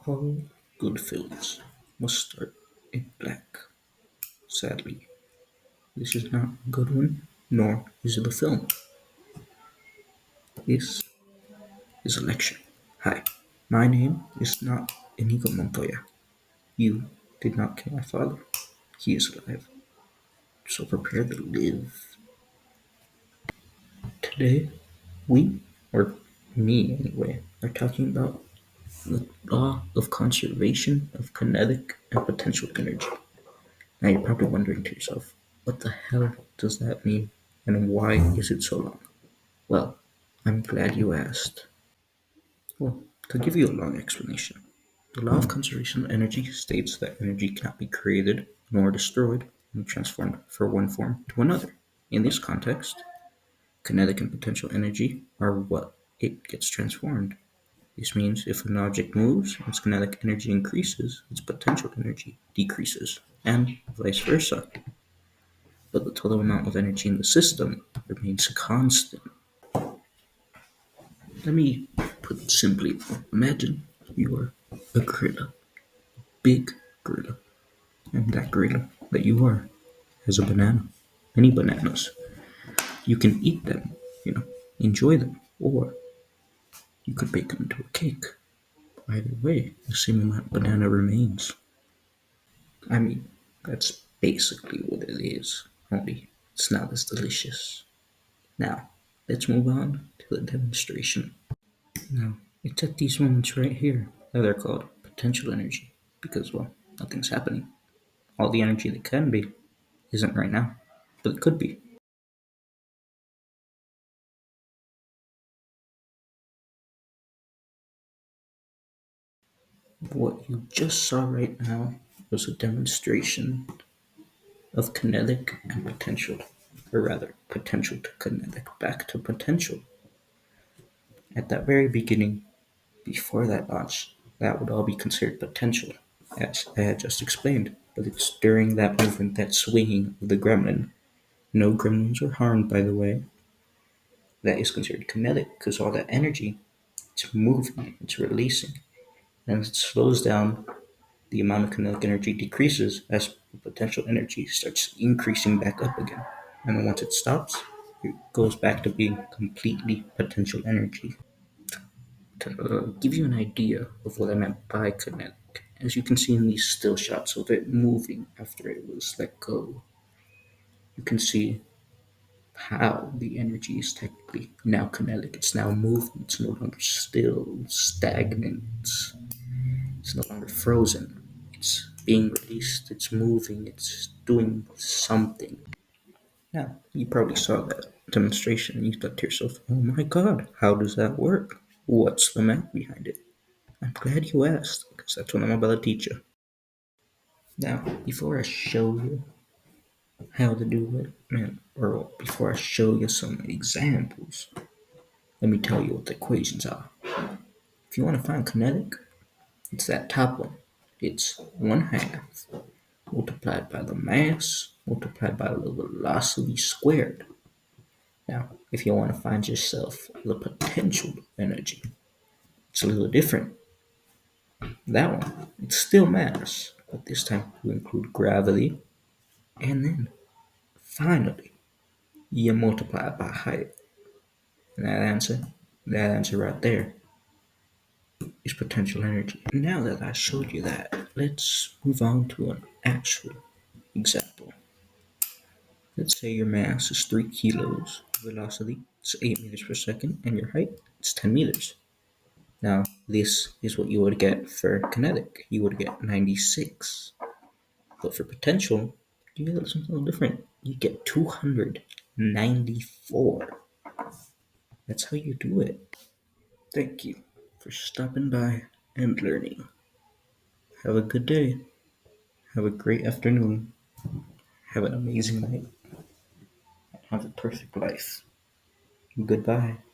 All good films must start in black. Sadly, this is not a good one, nor is it a film. This is a lecture. Hi, my name is not Inigo Montoya. You did not kill my father. He is alive. So prepare to live. Today, we, or me anyway, are talking about the law of conservation of kinetic and potential energy. Now you're probably wondering to yourself, what the hell does that mean and why is it so long? Well, I'm glad you asked. Well, to give you a long explanation, the law of conservation of energy states that energy cannot be created nor destroyed nor transformed from one form to another. In this context, kinetic and potential energy are what it gets transformed. This means if an object moves, its kinetic energy increases, its potential energy decreases, and vice versa. But the total amount of energy in the system remains constant. Let me put it simply. Imagine you are a gorilla, big gorilla, and that gorilla that you are has a banana, many bananas. You can eat them, enjoy them, or you could bake them into a cake. Either way, the same amount of banana remains. I mean, that's basically what it is, only it's not as delicious. Now, let's move on to the demonstration. Now, it's at these moments right here that are called potential energy because, well, nothing's happening. All the energy that can be isn't right now, but it could be. What you just saw right now was a demonstration of kinetic and potential, or rather, potential to kinetic back to potential. At that very beginning, before that launch, that would all be considered potential, as I had just explained. But it's during that movement, that swinging of the gremlin. No gremlins were harmed, by the way. That is considered kinetic because all that energy, it's moving, it's releasing. And as it slows down, the amount of kinetic energy decreases as potential energy starts increasing back up again. And then once it stops, it goes back to being completely potential energy. To give you an idea of what I meant by kinetic, as you can see in these still shots of it moving after it was let go, you can see how the energy is technically now kinetic. It's now moving. It's no longer still, stagnant. It's no longer frozen. It's being released. It's moving. It's doing something. Now, you probably saw that demonstration and you thought to yourself, oh my god, how does that work? What's the math behind it? I'm glad you asked, because that's what I'm about to teach you. Now, before I show you how to do it, or before I show you some examples, let me tell you what the equations are. If you want to find kinetic, it's that top one. It's 1/2 multiplied by the mass multiplied by the velocity squared. Now, if you want to find yourself the potential energy, it's a little different. That one, it's still mass, but this time we include gravity, and then finally you multiply it by height. And that answer right there is potential energy. Now that I showed you that, let's move on to an actual example. Let's say your mass is 3 kilos, velocity is 8 meters per second, and your height is 10 meters. Now, this is what you would get for kinetic. You would get 96. But for potential, you get something a little different. You get 294. That's how you do it. Thank you for stopping by and learning. Have a good day. Have a great afternoon. Have an amazing night. Have a perfect life. Goodbye.